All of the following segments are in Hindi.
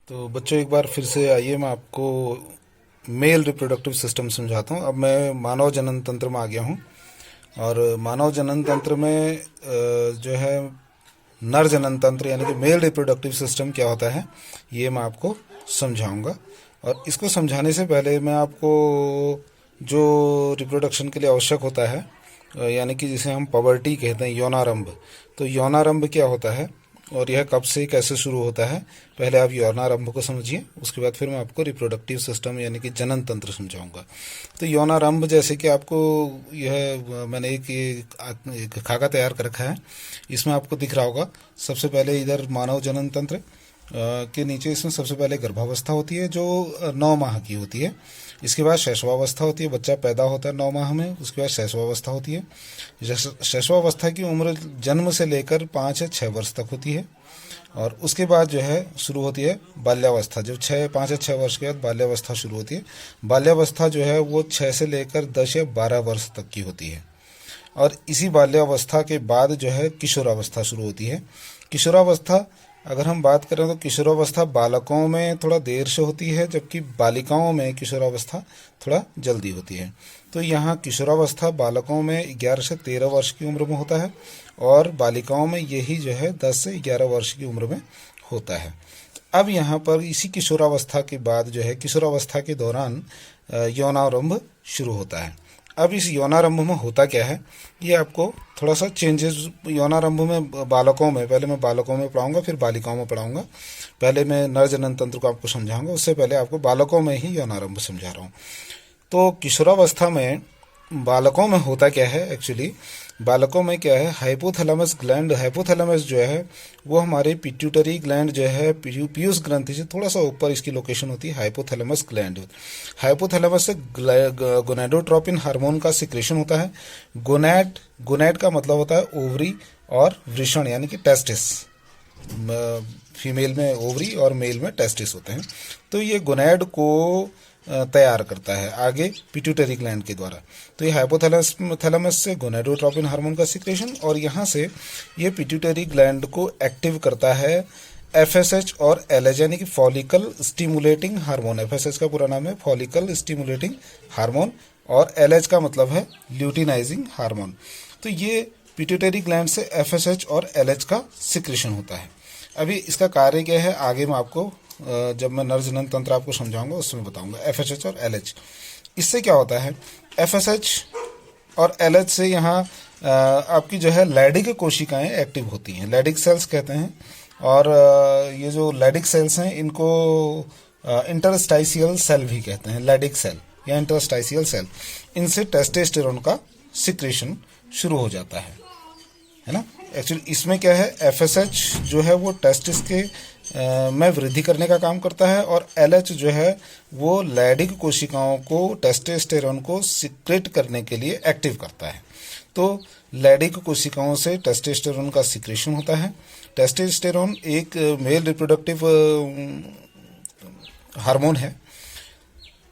तो बच्चों एक बार फिर से आइए, मैं आपको मेल रिप्रोडक्टिव सिस्टम समझाता हूँ। अब मैं मानव जनन तंत्र में आ गया हूँ और मानव जनन तंत्र में जो है नर जनन तंत्र यानी कि मेल रिप्रोडक्टिव सिस्टम क्या होता है ये मैं आपको समझाऊंगा। और इसको समझाने से पहले मैं आपको जो रिप्रोडक्शन के लिए आवश्यक होता है यानी कि जिसे हम पबर्टी कहते हैं, यौनारंभ, तो यौनारंभ क्या होता है और यह कब से कैसे शुरू होता है, पहले आप यौनारंभ को समझिए, उसके बाद फिर मैं आपको रिप्रोडक्टिव सिस्टम यानी कि जनन तंत्र समझाऊंगा। तो यौनारंभ जैसे कि आपको यह मैंने एक खाका तैयार कर रखा है, इसमें आपको दिख रहा होगा। सबसे पहले इधर मानव जनन तंत्र के नीचे इसमें सबसे पहले गर्भावस्था होती है जो 9 माह की होती है। इसके बाद शैशवावस्था होती है, बच्चा पैदा होता है 9 माह में, उसके बाद शैशवावस्था होती है। शैशवावस्था की उम्र जन्म से लेकर 5 या 6 वर्ष तक होती है। और उसके बाद जो है शुरू होती है बाल्यावस्था, जब 5 या 6 वर्ष के बाद बाल्यावस्था शुरू होती है। बाल्यावस्था जो है वो 6 से लेकर 10 या 12 वर्ष तक की होती है। और इसी बाल्यावस्था के बाद जो है किशोरावस्था शुरू होती है। किशोरावस्था अगर हम बात करें तो किशोरावस्था बालकों में थोड़ा देर से होती है, जबकि बालिकाओं में किशोरावस्था थोड़ा जल्दी होती है। तो यहाँ किशोरावस्था बालकों में 11 से 13 वर्ष की उम्र में होता है और बालिकाओं में यही जो है 10 से 11 वर्ष की उम्र में होता है। अब यहाँ पर इसी किशोरावस्था के बाद जो है किशोरावस्था के दौरान यौनारंभ शुरू होता है। अब इस यौनारंभ में होता क्या है ये आपको थोड़ा सा चेंजेस, यौनारंभ में बालकों में, पहले मैं बालकों में पढ़ाऊंगा फिर बालिकाओं में पढ़ाऊंगा। पहले मैं नर जनन तंत्र को आपको समझाऊंगा, उससे पहले आपको बालकों में ही यौनारंभ समझा रहा हूँ। तो किशोरावस्था में बालकों में होता क्या है, एक्चुअली बालकों में क्या है, हाइपोथैलेमस ग्लैंड, हाइपोथैलेमस जो है वो हमारे पिट्यूटरी ग्लैंड जो है पीयूष ग्रंथि से थोड़ा सा ऊपर इसकी लोकेशन होती है, हाइपोथैलेमस ग्लैंड। हाइपोथैलेमस से गोनेडोट्रोपिन हार्मोन का सिक्रेशन होता है। गोनेड का मतलब होता है ओवरी और वृषण यानी कि टेस्टिस। फीमेल में ओवरी और मेल में टेस्टिस होते हैं। तो ये गोनेड को तैयार करता है आगे पिट्यूटरी ग्लैंड के द्वारा। तो ये हाइपोथैलेमस से गोनेडोट्रोपिन हार्मोन का सिक्रेशन, और यहाँ से ये पिट्यूटरी ग्लैंड को एक्टिव करता है एफएसएच और एलएच यानी कि फॉलिकल स्टिमुलेटिंग हार्मोन। एफएसएच का पूरा नाम है फॉलिकल स्टिमुलेटिंग हार्मोन और एलएच का मतलब है ल्यूटिनाइजिंग हार्मोन। तो ये पिट्यूटरी ग्लैंड से एफएसएच और एलएच का सिक्रेशन होता है। अभी इसका कार्य क्या है आगे मैं आपको जब मैं नर जनन तंत्र आपको समझाऊंगा उसमें बताऊंगा। एफएसएच और एलएच, इससे क्या होता है, एफएसएच और एलएच से यहाँ आपकी जो है लैडिक कोशिकाएं एक्टिव होती हैं, लैडिक सेल्स कहते हैं। और ये जो लैडिक सेल्स हैं इनको इंटरस्टाइशियल सेल भी कहते हैं, लैडिक सेल या इंटरस्टाइशियल सेल। इनसे टेस्टोस्टेरोन का सिक्रेशन शुरू हो जाता है ना। एक्चुअली इसमें क्या है, एफएसएच जो है वो टेस्टिस के में वृद्धि करने का काम करता है और एलएच जो है वो लैडिक कोशिकाओं को टेस्टोस्टेरोन को सिक्रेट करने के लिए एक्टिव करता है। तो लैडिक कोशिकाओं से टेस्टोस्टेरोन का सिक्रेशन होता है। टेस्टोस्टेरोन एक मेल रिप्रोडक्टिव हार्मोन है।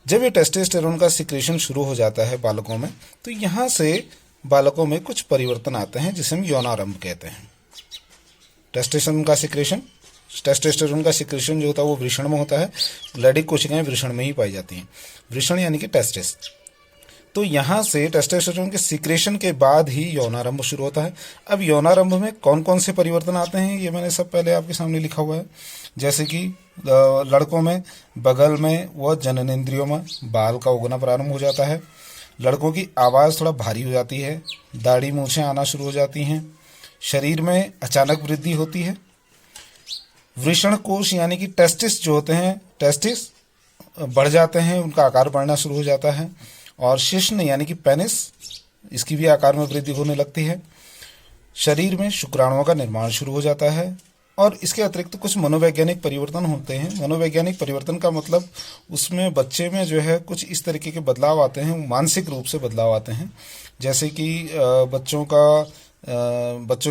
जब ये टेस्टोस्टेरोन का सिक्रेशन शुरू हो जाता है बालकों में, तो यहाँ से बालकों में कुछ परिवर्तन आते हैं जिसे हम यौनारंभ कहते हैं। टेस्टोस्टेरोन का सिक्रेशन जो होता है वो वृषण में होता है। लैडिक कोशिकाएं वृषण में ही पाई जाती हैं, वृषण यानी कि टेस्टिस। तो यहाँ से टेस्टोस्टेरोन के सिक्रेशन के बाद ही यौनारंभ शुरू होता है। अब यौनारंभ में कौन कौन से परिवर्तन आते हैं ये मैंने सब पहले आपके सामने लिखा हुआ है। जैसे कि लड़कों में बगल में व जननेंद्रियों में बाल का उगना प्रारंभ हो जाता है। लड़कों की आवाज़ थोड़ा भारी हो जाती है, दाढ़ी मूछें आना शुरू हो जाती हैं, शरीर में अचानक वृद्धि होती है। वृषण कोश यानी कि टेस्टिस जो होते हैं, टेस्टिस बढ़ जाते हैं, उनका आकार बढ़ना शुरू हो जाता है। और शिश्न यानी कि पेनिस, इसकी भी आकार में वृद्धि होने लगती है। शरीर में शुक्राणुओं का निर्माण शुरू हो जाता है। और इसके अतिरिक्त कुछ मनोवैज्ञानिक परिवर्तन होते हैं। मनोवैज्ञानिक परिवर्तन का मतलब उसमें बच्चे में जो है कुछ इस तरीके के बदलाव आते हैं, मानसिक रूप से बदलाव आते हैं। जैसे कि बच्चों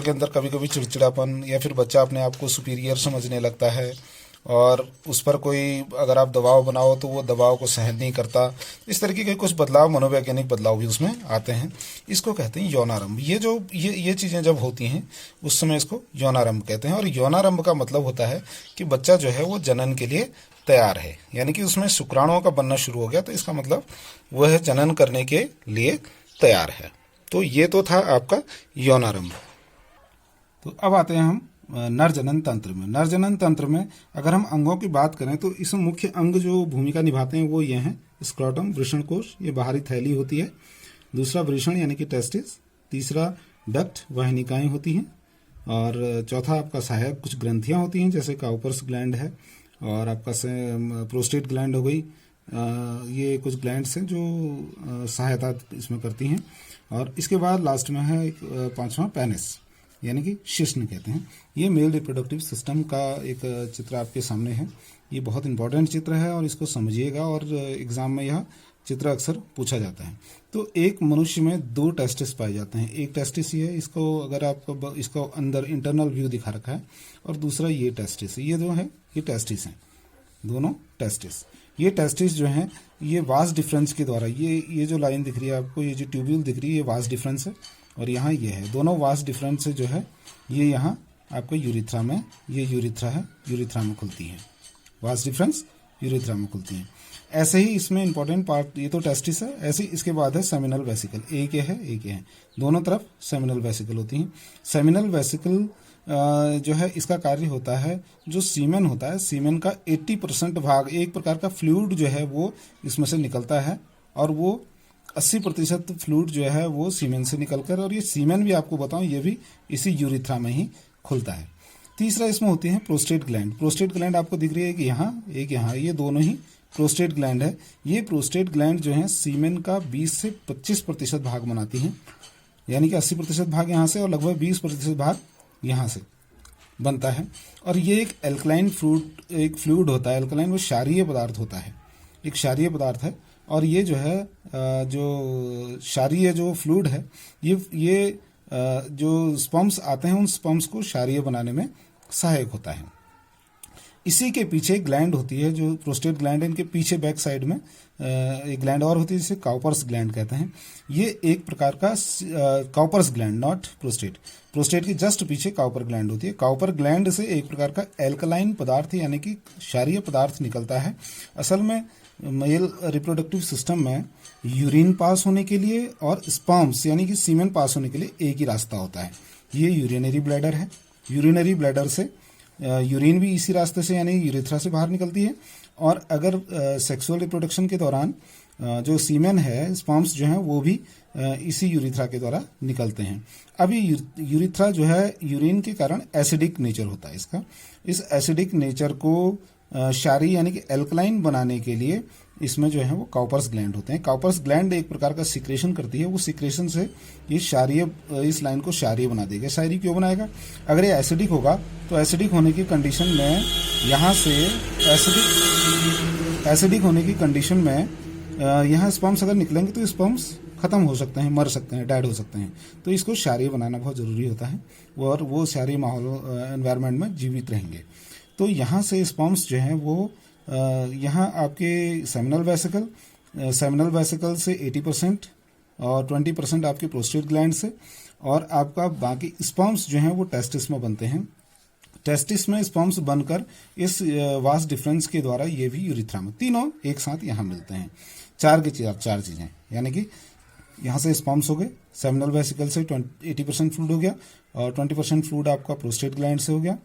के अंदर कभी कभी चिड़चिड़ापन, या फिर बच्चा अपने आप को सुपीरियर समझने लगता है और उस पर कोई अगर आप दबाव बनाओ तो वो दबाव को सहन नहीं करता। इस तरीके के कुछ बदलाव, मनोवैज्ञानिक बदलाव भी उसमें आते हैं। इसको कहते हैं यौनारंभ। ये चीज़ें जब होती हैं उस समय इसको यौनारंभ कहते हैं। और यौनारंभ का मतलब होता है कि बच्चा जो है वो जनन के लिए तैयार है, यानी कि उसमें शुक्राणुओं का बनना शुरू हो गया, तो इसका मतलब वह जनन करने के लिए तैयार है। तो ये तो था आपका यौनारंभ। तो अब आते हैं हम नर जनन तंत्र में। नर जनन तंत्र में अगर हम अंगों की बात करें तो इसमें मुख्य अंग जो भूमिका निभाते हैं वो ये हैं: स्क्रोटम, वृषणकोश, ये बाहरी थैली होती है। दूसरा वृषण यानी कि टेस्टिस। तीसरा डक्ट, वाहिनिकाएं होती हैं। और चौथा आपका सहायक कुछ ग्रंथियां होती हैं, जैसे काउपर्स ग्लैंड है और आपका प्रोस्टेट ग्लैंड हो गई। ये कुछ ग्लैंड्स हैं जो सहायता इसमें करती हैं। और इसके बाद लास्ट में है पांचवा पेनिस, यानी कि शिश्न कहते हैं। ये मेल रिप्रोडक्टिव सिस्टम का एक चित्र आपके सामने है। ये बहुत इंपॉर्टेंट चित्र है और इसको समझिएगा, और एग्जाम में यह चित्र अक्सर पूछा जाता है। तो एक मनुष्य में 2 टेस्टिस पाए जाते हैं। एक टेस्टिस ये है, इसको अगर आपको इसको अंदर इंटरनल व्यू दिखा रखा है, और दूसरा ये टेस्टिस, ये जो है ये टेस्टिस हैं, दोनों टेस्टिस। ये टेस्टिस जो हैं ये वास डिफरेंस के द्वारा, ये जो लाइन दिख रही है आपको, ये जो ट्यूब्यूल दिख रही है, ये वास डिफरेंस है। और यहाँ ये है, दोनों वास डिफरेंस से जो है ये यहाँ आपको यूरिथ्रा में, ये यूरिथ्रा है, यूरिथ्रा में खुलती है। वास डिफरेंस यूरिथ्रा में खुलती है। ऐसे ही इसमें इंपॉर्टेंट पार्ट, ये तो टेस्टिस है। ऐसे ही इसके बाद है सेमिनल वेसिकल। एक ये है, एक ये है, दोनों तरफ सेमिनल वेसिकल होती हैं। सेमिनल वेसिकल जो है इसका कार्य होता है, जो सीमेन होता है, सीमेन का 80% भाग, एक प्रकार का फ्लूइड जो है वो इसमें से निकलता है, और वो 80% फ्लूइड जो है वो सीमेन से निकलकर, और ये सीमेन भी आपको बताऊं ये भी इसी यूरिथ्रा में ही खुलता है। तीसरा इसमें होती है प्रोस्टेट ग्लैंड। प्रोस्टेट ग्लैंड आपको दिख रही है कि यहाँ एक, यहाँ, ये दोनों ही प्रोस्टेट ग्लैंड है। ये प्रोस्टेट ग्लैंड जो है सीमेन का 20 से 25% भाग बनाती हैं, यानी कि 80% भाग यहाँ से और लगभग 20% भाग यहाँ से बनता है। और ये एक एल्कलाइन फ्लूइड होता है। एल्कलाइन वो क्षारीय पदार्थ होता है, एक क्षारीय पदार्थ है। और ये जो है जो क्षारीय जो फ्लूइड है, ये जो स्पर्म्स आते हैं उन स्पर्म्स को क्षारीय बनाने में सहायक होता है। इसी के पीछे ग्लैंड होती है, जो प्रोस्टेट ग्लैंड है, इनके पीछे बैक साइड में एक ग्लैंड और होती है जिसे काउपर्स ग्लैंड कहते हैं। ये एक प्रकार का Cowper's gland, not prostate, prostate के जस्ट पीछे काउपर ग्लैंड होती है। काउपर ग्लैंड से एक प्रकार का एल्कलाइन पदार्थ यानी कि क्षारीय पदार्थ निकलता है। असल में मेल रिप्रोडक्टिव सिस्टम में यूरिन पास होने के लिए और स्पर्म्स यानी कि सीमेन पास होने के लिए एक ही रास्ता होता है, ये यूरिनरी ब्लैडर है। यूरिनरी ब्लैडर से यूरिन भी इसी रास्ते से यानी यूरेथ्रा से बाहर निकलती है। और अगर सेक्सुअल रिप्रोडक्शन के दौरान जो सीमेन है, स्पर्म्स जो हैं वो भी इसी यूरिथ्रा के द्वारा निकलते हैं। अब ये यूरिथ्रा जो है यूरिन के कारण एसिडिक नेचर होता है इसका। इस एसिडिक नेचर को क्षारीय यानी कि एल्कलाइन बनाने के लिए इसमें जो है वो काउपर्स ग्लैंड होते हैं। काउपर्स ग्लैंड एक प्रकार का सिक्रेशन करती है, वो सिक्रेशन से ये क्षारीय, इस लाइन को क्षारीय बना देगा। क्षारीय क्यों बनाएगा? अगर ये एसिडिक होगा तो एसिडिक होने की कंडीशन में यहाँ से एसिडिक होने की कंडीशन में यहाँ स्पर्म्स अगर निकलेंगे तो स्पर्म्स खत्म हो सकते हैं, मर सकते हैं, डेड हो सकते हैं। तो इसको क्षारीय बनाना बहुत जरूरी होता है और वो क्षारीय माहौल एनवायरनमेंट में जीवित रहेंगे। तो यहाँ से स्पर्म्स जो हैं वो यहाँ आपके सेमिनल वेसिकल से 80% और 20% आपके प्रोस्टेट ग्लैंड से, और आपका बाकी स्पर्म्स जो हैं वो टेस्टिस में बनते हैं। टेस्टिस में स्पर्म्स बनकर इस वास डिफरेंस के द्वारा ये भी यूरिथ्रा में, तीनों एक साथ यहाँ मिलते हैं। चार चीजें, यानी कि यहाँ से स्पर्म्स हो गए, सेमिनल वेसिकल से 80% फ्लूइड हो गया और 20% फ्लूइड आपका प्रोस्टेट ग्लैंड से हो गया,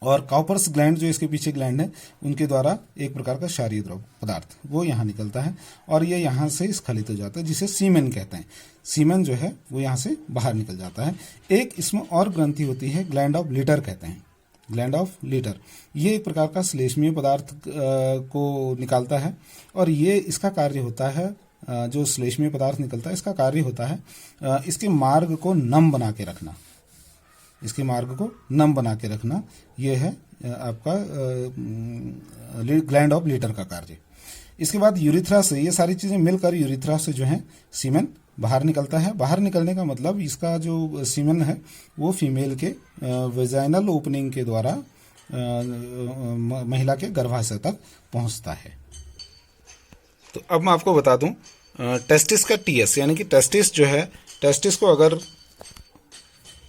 और काउपर्स ग्लैंड जो इसके पीछे ग्लैंड है उनके द्वारा एक प्रकार का क्षारीय द्रव पदार्थ वो यहाँ निकलता है और ये यहाँ से स्खलित हो जाता है, जिसे सीमेन कहते हैं। सीमेन जो है वो यहाँ से बाहर निकल जाता है। एक इसमें और ग्रंथि होती है, ग्लैंड ऑफ लीटर कहते हैं, ग्लैंड ऑफ लीटर। ये एक प्रकार का श्लेष्मीय पदार्थ को निकालता है और ये इसका कार्य होता है, जो श्लेष्मीय पदार्थ निकलता है इसका कार्य होता है इसके मार्ग को नम बना के रखना, इसके मार्ग को नम बना के रखना, यह है आपका ग्लैंड ऑफ लीटर का कार्य। इसके बाद यूरिथ्रा से ये सारी चीजें मिलकर यूरिथ्रा से जो है सीमेन बाहर निकलता है। बाहर निकलने का मतलब इसका जो सीमेन है वो फीमेल के वेजाइनल ओपनिंग के द्वारा महिला के गर्भाशय तक पहुंचता है। तो अब मैं आपको बता दूं, टेस्टिस का टीएस यानी कि टेस्टिस जो है, टेस्टिस को अगर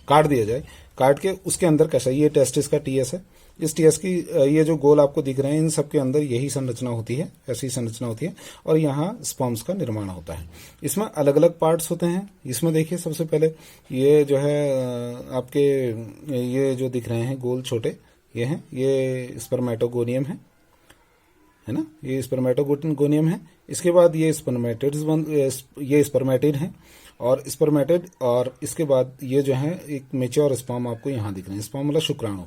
काट दिया जाए, काट के उसके अंदर कैसा, ये टेस्टिस का टीएस है। इस टीएस की ये जो गोल आपको दिख रहे हैं, इन सब के अंदर यही संरचना होती है, ऐसी संरचना होती है, और यहाँ स्पर्म्स का निर्माण होता है। इसमें अलग अलग पार्ट्स होते हैं। इसमें देखिए सबसे पहले ये जो है आपके ये जो दिख रहे हैं गोल छोटे, ये हैं, ये स्पर्मेटोगोनियम है ना, ये स्पर्मेटोगोनियम है। इसके बाद ये स्पर्मेटिड है, और स्पर्मेटिड, और इसके बाद ये जो है एक मेच्योर स्पर्म आपको यहाँ दिख रहे हैं। स्पर्म मतलब शुक्राणु,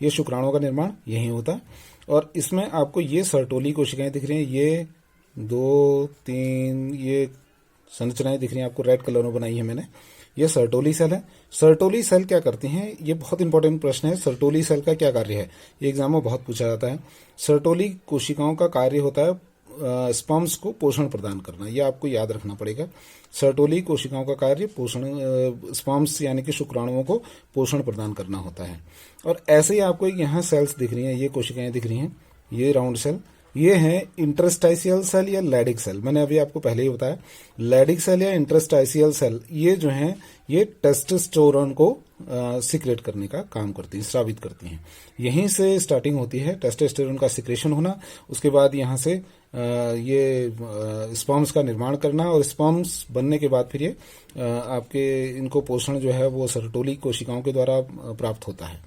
ये शुक्राणुओं का निर्माण यहीं होता है। और इसमें आपको ये सर्टोली कोशिकाएं दिख रही हैं, ये 2, 3 ये संरचनाएं दिख रही हैं आपको, रेड कलर में बनाई है मैंने। ये सर्टोली सेल है। सर्टोली सेल क्या करती हैं, ये बहुत इंपॉर्टेंट प्रश्न है। सर्टोली सेल का क्या कार्य है, ये एग्जाम में बहुत पूछा जाता है। सर्टोली कोशिकाओं का कार्य होता है स्पर्म्स को पोषण प्रदान करना, यह आपको याद रखना पड़ेगा। सर्टोली कोशिकाओं का कार्य पोषण, स्पर्म्स यानी कि शुक्राणुओं को पोषण प्रदान करना होता है। और ऐसे ही आपको यहाँ सेल्स दिख रही हैं, ये कोशिकाएं दिख रही हैं, ये राउंड सेल, ये है इंटरस्टाइशियल सेल या लैडिक सेल। मैंने अभी आपको पहले ही बताया, लैडिक सेल या इंटरस्टाइशियल सेल, ये जो है ये टेस्टोस्टेरोन को सिक्रेट करने का काम करती हैं, स्रावित करती हैं। यहीं से स्टार्टिंग होती है टेस्टोस्टेरोन का सिक्रेशन होना। उसके बाद यहाँ से ये स्पर्म्स का निर्माण करना, और स्पर्म्स बनने के बाद फिर ये आपके इनको पोषण जो है वो सर्टोली कोशिकाओं के द्वारा प्राप्त होता है।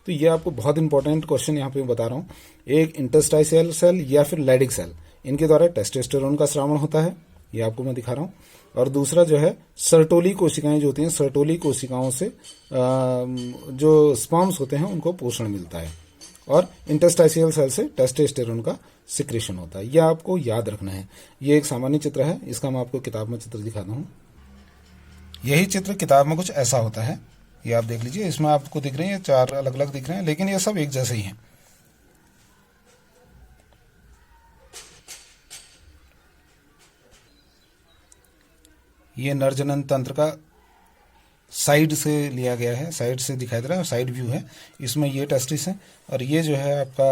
तो ये आपको बहुत इंपॉर्टेंट क्वेश्चन यहाँ पे मैं बता रहा हूँ। एक इंटरस्टाइशियल सेल या फिर लैडिक सेल, इनके द्वारा टेस्टोस्टेरोन का स्रावण होता है, ये आपको मैं दिखा रहा हूँ। और दूसरा जो है सर्टोली कोशिकाएं जो होती हैं, सर्टोली कोशिकाओं से जो स्पर्म्स होते हैं उनको पोषण मिलता है, और इंटरस्टाइशियल सेल से टेस्टोस्टेरोन का सिक्रेशन होता है। यह आपको याद रखना है। ये एक सामान्य चित्र है, इसका मैं आपको किताब में चित्र दिखाता हूँ। यही चित्र किताब में कुछ ऐसा होता है, ये आप देख लीजिए। इसमें आपको दिख रहे हैं 4 अलग अलग दिख रहे हैं, लेकिन ये सब एक जैसे ही हैं। ये नरजनन तंत्र का साइड से लिया गया है, साइड से दिखाई दे रहा है, साइड व्यू है। इसमें ये टेस्टिस है, और ये जो है आपका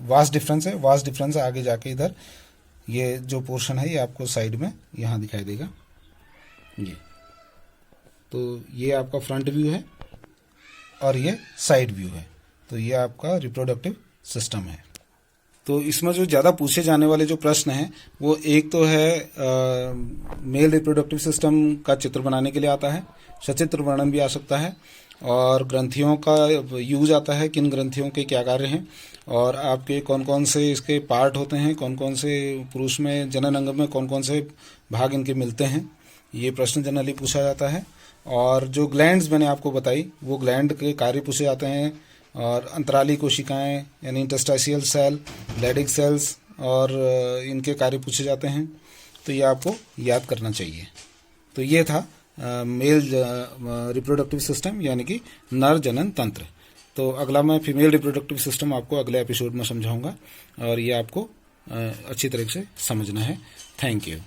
वास्ट डिफरेंस है। वास्ट डिफरेंस आगे जाके इधर ये जो पोर्शन है ये आपको साइड में यहाँ दिखाई देगा। ये तो ये आपका फ्रंट व्यू है, और ये साइड व्यू है। तो ये आपका रिप्रोडक्टिव सिस्टम है। तो इसमें जो ज़्यादा पूछे जाने वाले जो प्रश्न हैं, वो एक तो है मेल रिप्रोडक्टिव सिस्टम का चित्र बनाने के लिए आता है, सचित्र वर्णन भी आ सकता है, और ग्रंथियों का यूज आता है, किन ग्रंथियों के क्या कार्य हैं, और आपके कौन कौन से इसके पार्ट होते हैं, कौन कौन से पुरुष में जनन अंग में कौन कौन से भाग इनके मिलते हैं, ये प्रश्न जनरली पूछा जाता है। और जो ग्लैंड्स मैंने आपको बताई, वो ग्लैंड के कार्य पूछे जाते हैं, और अंतराली कोशिकाएं यानी इंटरस्टाइशियल सेल, लैडिक सेल्स, और इनके कार्य पूछे जाते हैं। तो ये आपको याद करना चाहिए। तो ये था मेल रिप्रोडक्टिव सिस्टम यानी कि नर जनन तंत्र। तो अगला मैं फीमेल रिप्रोडक्टिव सिस्टम आपको अगले एपिसोड में समझाऊंगा, और ये आपको अच्छी तरह से समझना है। Thank you.